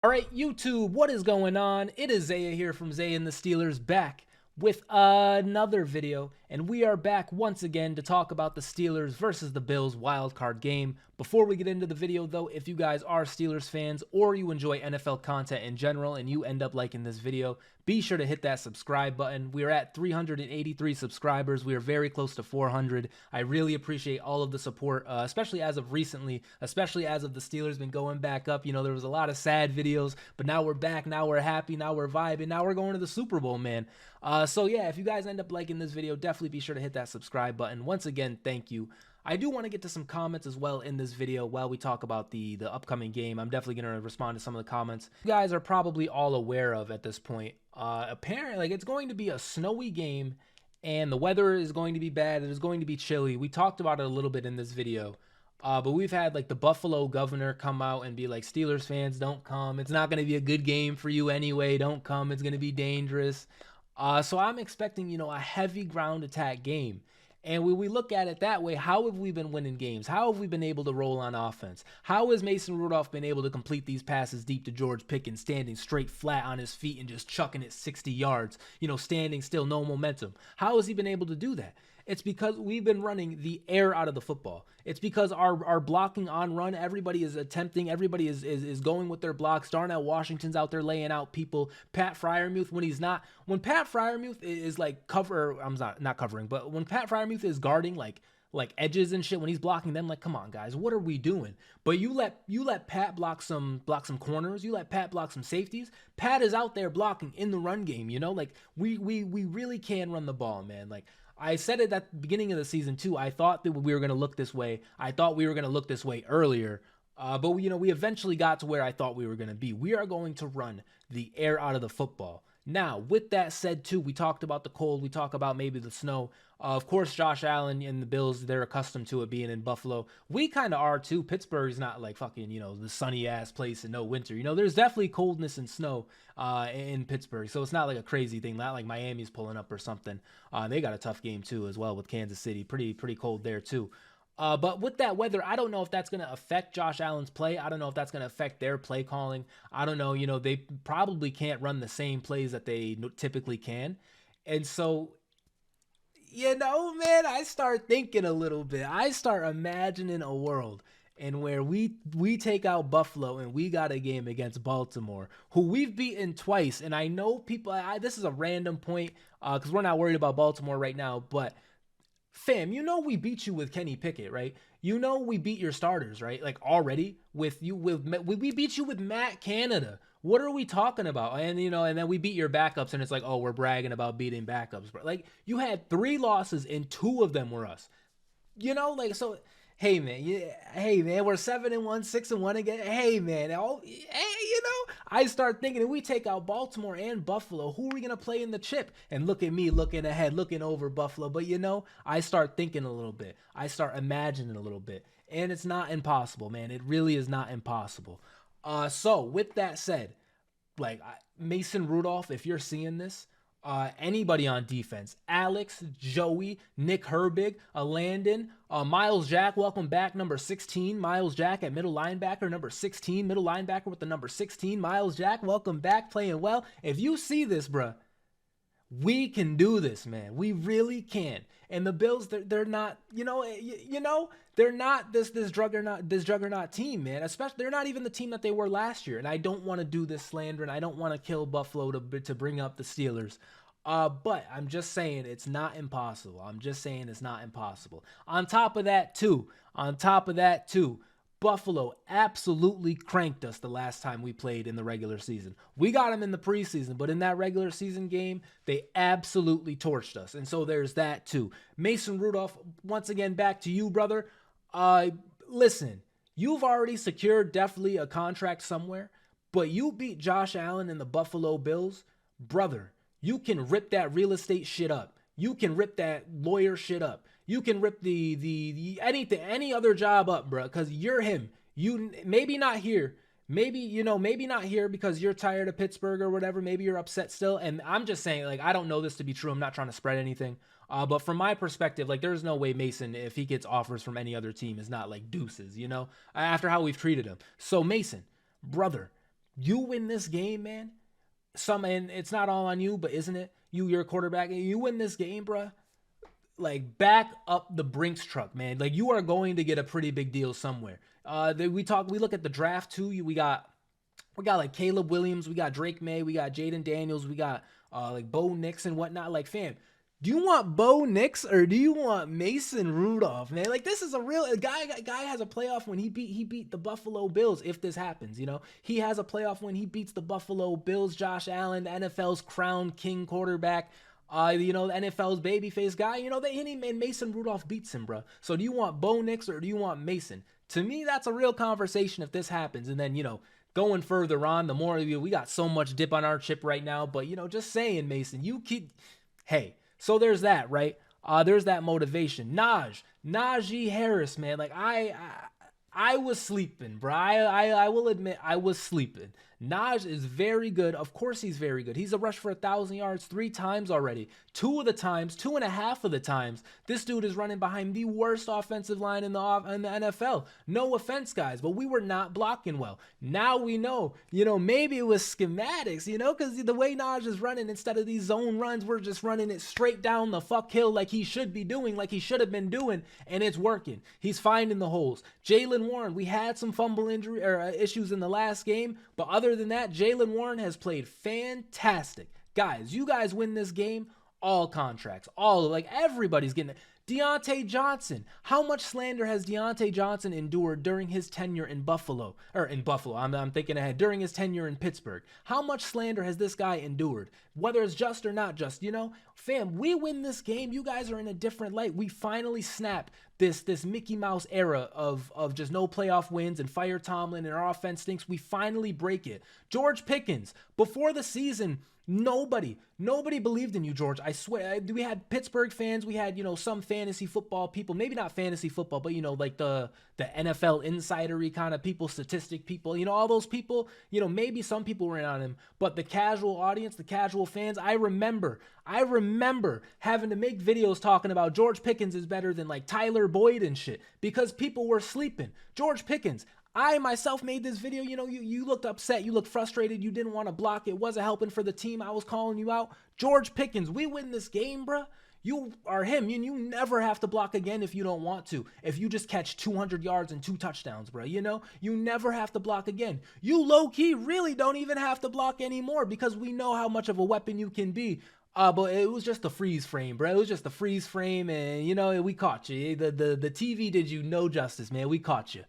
All right, YouTube, what is going on? It is Zaya here from Zaya&TheSteelers back with another video, and we are back once again to talk about the Steelers versus the Bills wildcard game. Before we get into the video, though, if you guys are Steelers fans or you enjoy NFL content in general and you end up liking this video, be sure to hit that subscribe button. We are at 383 subscribers. We are very close to 400. I really appreciate all of the support, especially as of recently, especially as of the Steelers been going back up. You know, there was a lot of sad videos, but now we're back. Now we're happy. Now we're vibing. Now we're going to the Super Bowl, man. So yeah, if you guys end up liking this video, definitely be sure to hit that subscribe button. Once again, thank you. I do want to get to some comments as well in this video while we talk about the upcoming game. I'm definitely going to respond to some of the comments you guys are probably all aware of at this point. Apparently, like, it's going to be a snowy game, and the weather is going to be bad. It is going to be chilly. We talked about it a little bit in this video. But we've had like the Buffalo governor come out and be like, Steelers fans, don't come. It's not going to be a good game for you anyway. Don't come. It's going to be dangerous. So I'm expecting, a heavy ground attack game. And when we look at it that way, how have we been winning games? How have we been able to roll on offense? How has Mason Rudolph been able to complete these passes deep to George Pickens, standing straight flat on his feet and just chucking it 60 yards, standing still, no momentum? How has he been able to do that? It's because we've been running the air out of the football. It's because our blocking on run, everybody is attempting, everybody is going with their blocks. Darnell Washington's out there laying out people. Pat Freiermuth, when Pat Freiermuth is like I'm not covering, but when Pat Freiermuth is guarding like edges and shit, when he's blocking them, like, come on guys, what are we doing? But you let Pat block some corners, you let Pat block some safeties. Pat is out there blocking in the run game, like we really can run the ball, man. Like, I said it at the beginning of the season too. I thought that we were going to look this way. I thought we were going to look this way earlier. But we eventually got to where I thought we were going to be. We are going to run the air out of the football. Now, with that said too, we talked about the cold. We talk about maybe the snow. Of course, Josh Allen and the Bills, they're accustomed to it being in Buffalo. We kind of are too. Pittsburgh's not like fucking, the sunny ass place and no winter. There's definitely coldness and snow in Pittsburgh. So it's not like a crazy thing. Not like Miami's pulling up or something. They got a tough game too as well with Kansas City. Pretty cold there too. But with that weather, I don't know if that's going to affect Josh Allen's play. I don't know if that's going to affect their play calling. I don't know. They probably can't run the same plays that they typically can. And so, man, I start thinking a little bit. I start imagining a world and where we take out Buffalo and we got a game against Baltimore, who we've beaten twice. And I know people, this is a random point because we're not worried about Baltimore right now, but fam, we beat you with Kenny Pickett, right? We beat your starters, right? Like, already we beat you with Matt Canada. What are we talking about? And and then we beat your backups, and it's like, oh, we're bragging about beating backups, but like, you had 3 losses and 2 of them were us. Like, so, hey man, we're 7-1, 6-1 again. Hey man, I start thinking, if we take out Baltimore and Buffalo, who are we gonna play in the chip? And look at me looking ahead, looking over Buffalo. But I start thinking a little bit. I start imagining a little bit, and it's not impossible, man. It really is not impossible. So with that said, like, Mason Rudolph, if you're seeing this, anybody on defense, Alex, Joey, Nick Herbig, Landon, Miles Jack, welcome back, number 16, Miles Jack at middle linebacker, number 16, middle linebacker with the number 16, Miles Jack, welcome back, playing well. If you see this, bruh, we can do this, man. We really can. And the Bills, they're not, they're not this juggernaut team, man. Especially, they're not even the team that they were last year. And I don't want to do this slander, and I don't want to kill Buffalo to bring up the Steelers. But I'm just saying it's not impossible. On top of that, too, Buffalo absolutely cranked us the last time we played in the regular season. We got them in the preseason, but in that regular season game, they absolutely torched us. And so there's that too. Mason Rudolph, once again, back to you, brother. Listen, you've already secured definitely a contract somewhere, but you beat Josh Allen and the Buffalo Bills. Brother, you can rip that real estate shit up. You can rip that lawyer shit up. You can rip any other job up, bro, because you're him. You maybe not here. Maybe not here because you're tired of Pittsburgh or whatever. Maybe you're upset still. And I'm just saying, like, I don't know this to be true. I'm not trying to spread anything. But from my perspective, like, there's no way Mason, if he gets offers from any other team, is not like deuces, after how we've treated him. So Mason, brother, You win this game, man. And it's not all on you, but isn't it? You're a quarterback. You win this game, bruh. Like, back up the Brinks truck, man. Like, you are going to get a pretty big deal somewhere. We look at the draft too. We got like Caleb Williams, we got Drake May, we got Jaden Daniels, we got like Bo Nix and whatnot. Like, fam, do you want Bo Nix or do you want Mason Rudolph, man? Like, this is a real guy has a playoff when he beat the Buffalo Bills. If this happens, he has a playoff when he beats the Buffalo Bills. Josh Allen, the NFL's crowned king quarterback. The NFL's babyface guy, and Mason Rudolph beats him, bro. So do you want Bo Nix or do you want Mason? To me, that's a real conversation if this happens. And then, going further on, the more we got so much dip on our chip right now, but just saying, Mason, hey, so there's that, right? There's that motivation. Najee Harris, man, like I was sleeping, bro. I will admit I was sleeping. Naj is very good. Of course he's very good. He's a rush for 1,000 yards 3 times already. 2.5 of the times, this dude is running behind the worst offensive line in the NFL. No offense, guys, but we were not blocking well. Now we know, maybe it was schematics, because the way Naj is running, instead of these zone runs, we're just running it straight down the fuck hill like he should be doing, like he should have been doing, and it's working. He's finding the holes. Jaylen Warren, we had some fumble injury or issues in the last game, but other than that, Jaylen Warren has played fantastic. Guys, you guys win this game, all contracts, everybody's getting it. Deontay Johnson, how much slander has Deontay Johnson endured during his tenure in Buffalo? I'm thinking ahead, during his tenure in Pittsburgh. How much slander has this guy endured? Whether it's just or not just, fam, we win this game, you guys are in a different light. We finally snap this Mickey Mouse era of just no playoff wins and fire Tomlin and our offense stinks. We finally break it. George Pickens, before the season, nobody believed in you, George. I swear. We had Pittsburgh fans. We had, some fantasy football people. Maybe not fantasy football, but, like the NFL insidery kind of people, statistic people, all those people, maybe some people were in on him. But the casual audience, the casual fans, I remember having to make videos talking about George Pickens is better than like Tyler Boyd and shit because people were sleeping. George Pickens, I myself made this video, you looked upset, you looked frustrated, you didn't want to block, it wasn't helping for the team, I was calling you out. George Pickens, we win this game, bruh. You are him, you never have to block again if you don't want to. If you just catch 200 yards and 2 touchdowns, bruh, you never have to block again. You low-key really don't even have to block anymore because we know how much of a weapon you can be. But it was just a freeze frame, bro. It was just a freeze frame, and we caught you. The TV did you no justice, man. We caught you.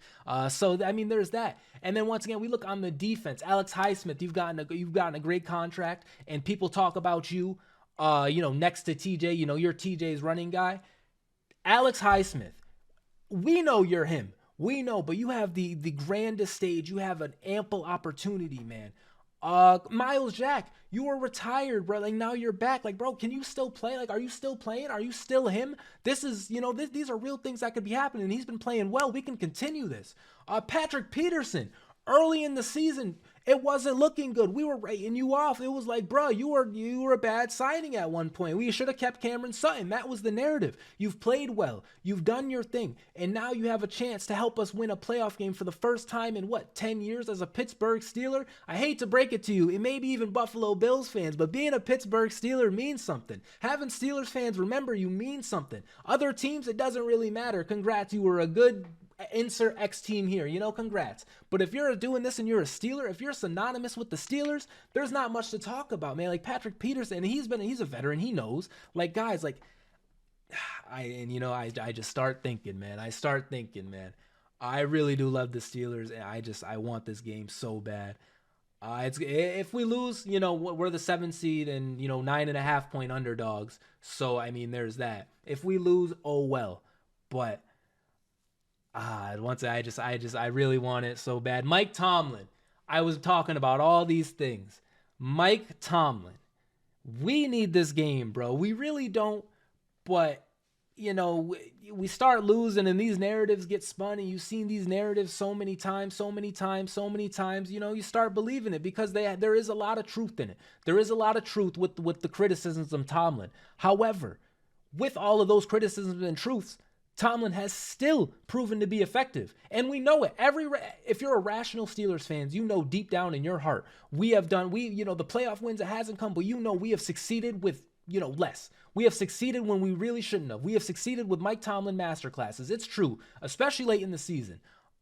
So I mean, there's that. And then once again, we look on the defense. Alex Highsmith, you've gotten a great contract, and people talk about you, next to TJ. You're TJ's running guy. Alex Highsmith, we know you're him. We know, but you have the grandest stage. You have an ample opportunity, man. Miles Jack, you were retired, bro. Like, now you're back. Like, bro, can you still play? Like, are you still playing? Are you still him? This is, these are real things that could be happening. He's been playing well. We can continue this. Patrick Peterson, early in the season, it wasn't looking good. We were writing you off. It was like, bro, you were a bad signing at one point. We should have kept Cameron Sutton. That was the narrative. You've played well. You've done your thing. And now you have a chance to help us win a playoff game for the first time in, 10 years as a Pittsburgh Steeler? I hate to break it to you. It may be even Buffalo Bills fans, but being a Pittsburgh Steeler means something. Having Steelers fans remember you means something. Other teams, it doesn't really matter. Congrats, you were a good insert X team here, congrats. But if you're doing this and you're a Steeler, if you're synonymous with the Steelers, there's not much to talk about, man. Like Patrick Peterson, and he's a veteran, he knows. Like, guys, like, I just start thinking, man. I really do love the Steelers, and I want this game so bad. If we lose, we're the 7th seed and 9.5 point underdogs. So I mean, there's that. If we lose, oh well. But I really want it so bad. Mike Tomlin. I was talking about all these things. Mike Tomlin. We need this game, bro. We really don't. But, we start losing and these narratives get spun, and you've seen these narratives so many times, you start believing it because there is a lot of truth in it. There is a lot of truth with the criticisms of Tomlin. However, with all of those criticisms and truths, Tomlin has still proven to be effective. And we know it. If you're a rational Steelers fans, you know deep down in your heart, the playoff wins, it hasn't come, but we have succeeded with, less. We have succeeded when we really shouldn't have. We have succeeded with Mike Tomlin masterclasses. It's true, especially late in the season.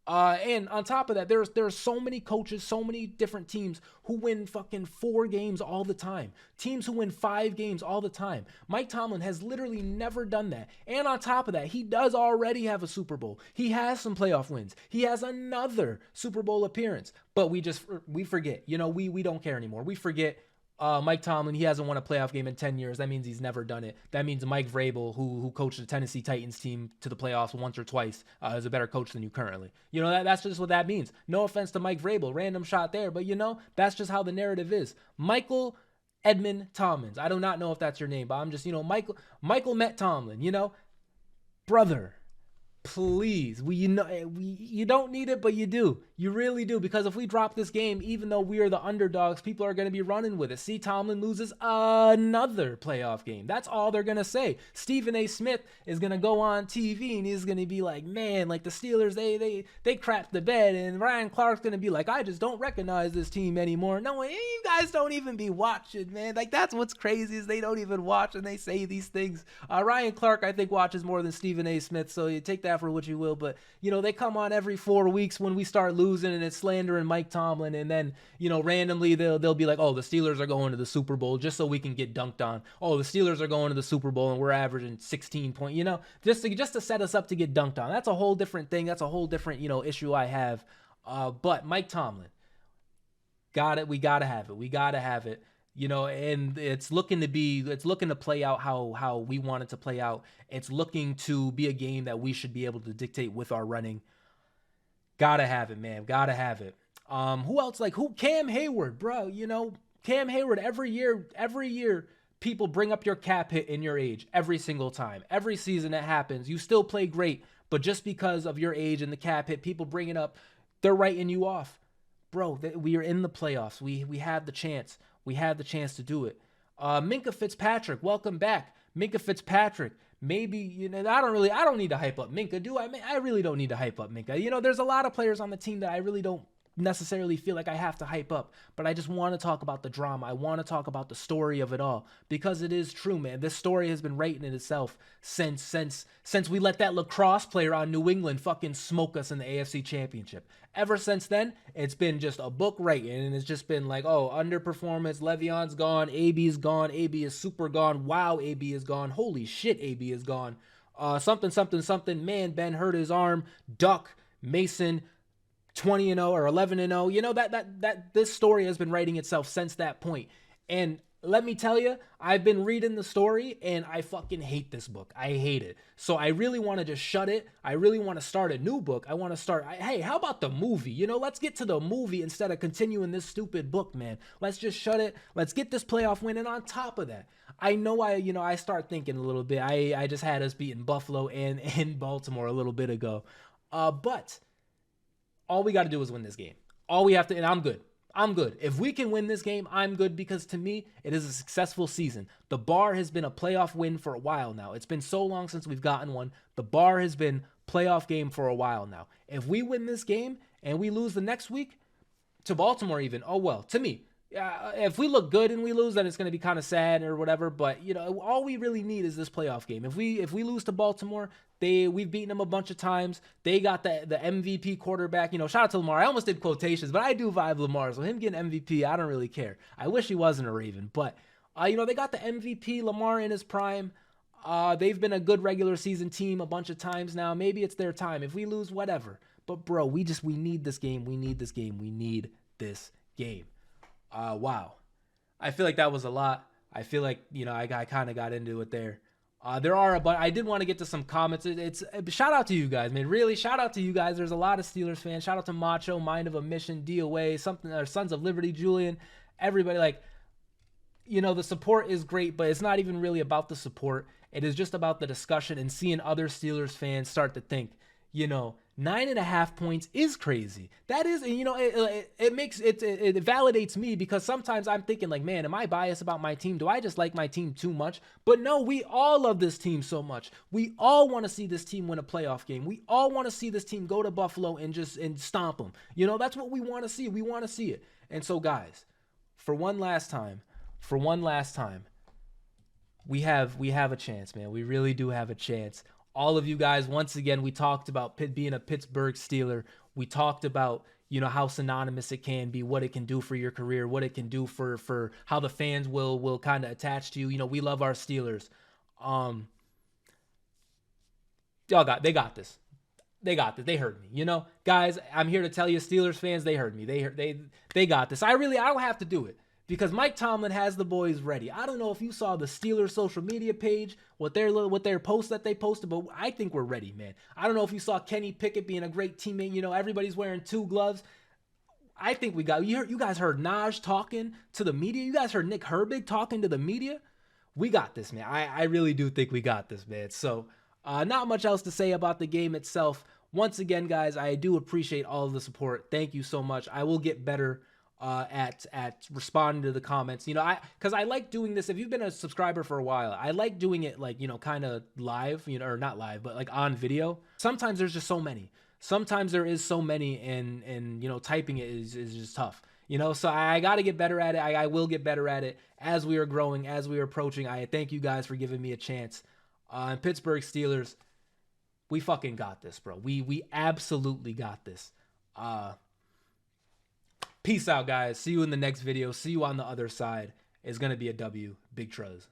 And on top of that, there's so many coaches, so many different teams who win fucking 4 games all the time. Teams who win 5 games all the time. Mike Tomlin has literally never done that. And on top of that, he does already have a Super Bowl. He has some playoff wins. He has another Super Bowl appearance. But we forget. We don't care anymore. We forget. Mike Tomlin, he hasn't won a playoff game in 10 years. That means he's never done it. That means Mike Vrabel, who coached the Tennessee Titans team to the playoffs once or twice, is a better coach than you currently. That's just what that means. No offense to Mike Vrabel, random shot there, but that's just how the narrative is. Michael Edmund Tomlins. I do not know if that's your name, but I'm just, Michael Met Tomlin, brother. Please, you don't need it, but you do. You really do, because if we drop this game, even though we are the underdogs, people are going to be running with it. See, Tomlin loses another playoff game. That's all they're going to say. Stephen A. Smith is going to go on TV and he's going to be like, man, like the Steelers, they crapped the bed. And Ryan Clark's going to be like, I just don't recognize this team anymore. No, you guys don't even be watching, man. Like, that's what's crazy is they don't even watch and they say these things. Ryan Clark, I think, watches more than Stephen A. Smith, so you take that for what you will, but they come on every 4 weeks when we start losing and it's slandering Mike Tomlin, and then randomly they'll be like, oh, the Steelers are going to the Super Bowl just so we can get dunked on. Oh, the Steelers are going to the Super Bowl and we're averaging 16 points, just to set us up to get dunked on. That's a whole different thing. That's a whole different issue I have. But Mike Tomlin, we gotta have it. And it's looking to play out how we want it to play out. It's looking to be a game that we should be able to dictate with our running. Gotta have it, man. Gotta have it. Who else? Cam Hayward, bro. Cam Hayward, every year, people bring up your cap hit in your age every single time. Every season it happens. You still play great, but just because of your age and the cap hit, people bring it up. They're writing you off. Bro, we are in the playoffs. We have the chance. We had the chance to do it. Minkah Fitzpatrick, welcome back. Minkah Fitzpatrick, maybe, I don't need to hype up Minkah, do I? I really don't need to hype up Minkah. There's a lot of players on the team that I really don't necessarily feel like I have to hype up, but I just want to talk about the drama. I want to talk about the story of it all, because it is true, man. This story has been writing in itself since we let that lacrosse player on New England fucking smoke us in the AFC Championship. Ever since then, it's been just a book writing, and it's just been like, oh, underperformance, Le'Veon's gone, AB is gone, AB is super gone, wow, AB is gone, holy shit, AB is gone, something, man, Ben hurt his arm, Duck, Mason, 20-0 or 11-0. That this story has been writing itself since that point. And let me tell you, I've been reading the story and I fucking hate this book. I hate it. So I really want to just shut it. I really want to start a new book. I want to start, hey, how about the movie? Let's get to the movie instead of continuing this stupid book, man. Let's just shut it. Let's get this playoff win. And on top of that, I know I start thinking a little bit. I just had us beating Buffalo and in Baltimore a little bit ago. But all we got to do is win this game. All we have to, and I'm good. If we can win this game, I'm good, because to me, it is a successful season. The bar has been a playoff win for a while now. It's been so long since we've gotten one. The bar has been playoff game for a while now. If we win this game and we lose the next week to Baltimore even, oh well, to me, if we look good and we lose, then it's going to be kind of sad or whatever. But all we really need is this playoff game. If we lose to Baltimore, we've beaten them a bunch of times. They got the MVP quarterback. Shout out to Lamar. I almost did quotations, but I do vibe Lamar. So him getting MVP, I don't really care. I wish he wasn't a Raven, but they got the MVP Lamar in his prime. They've been a good regular season team a bunch of times now. Maybe it's their time. If we lose, whatever. But bro, we need this game. We need this game. Wow. I feel like that was a lot. I feel like, I kind of got into it there. But I did want to get to some comments. It's shout out to you guys, man. Really, shout out to you guys. There's a lot of Steelers fans. Shout out to Macho, Mind of a Mission, DOA, or Sons of Liberty, Julian. Everybody, the support is great, but it's not even really about the support. It is just about the discussion and seeing other Steelers fans start to think, 9.5 points is crazy. That is, you know, it makes it validates me, because sometimes I'm thinking like, man, am I biased about my team? Do I just like my team too much? But no, we all love this team so much. We all want to see this team win a playoff game. We all want to see this team go to Buffalo and stomp them. You know, that's what we want to see. We want to see it. And so, guys, for one last time, we have a chance, man. We really do have a chance. All of you guys, once again, we talked about being a Pittsburgh Steeler. We talked about, you know, how synonymous it can be, what it can do for your career, what it can do for how the fans will kind of attach to you. You know, we love our Steelers. They got this. They got this. They heard me. You know, guys, I'm here to tell you, Steelers fans, they heard me. They got this. I don't have to do it, because Mike Tomlin has the boys ready. I don't know if you saw the Steelers social media page, what their posts that they posted, but I think we're ready, man. I don't know if you saw Kenny Pickett being a great teammate. You know, everybody's wearing 2 gloves. I think we got, you guys heard Naj talking to the media. You guys heard Nick Herbig talking to the media. We got this, man. I really do think we got this, man. So not much else to say about the game itself. Once again, guys, I do appreciate all of the support. Thank you so much. I will get better at responding to the comments, you know, because I like doing this. If you've been a subscriber for a while, I like doing it like, you know, kind of live, you know, or not live, but like on video. Sometimes there's just so many. Sometimes there is so many, and you know, typing it is just tough, you know. So I got to get better at it. I will get better at it as we are growing, as we are approaching. I thank you guys for giving me a chance. And Pittsburgh Steelers, we fucking got this, bro. We absolutely got this. Peace out, guys. See you in the next video. See you on the other side. It's going to be a W. Big Truz.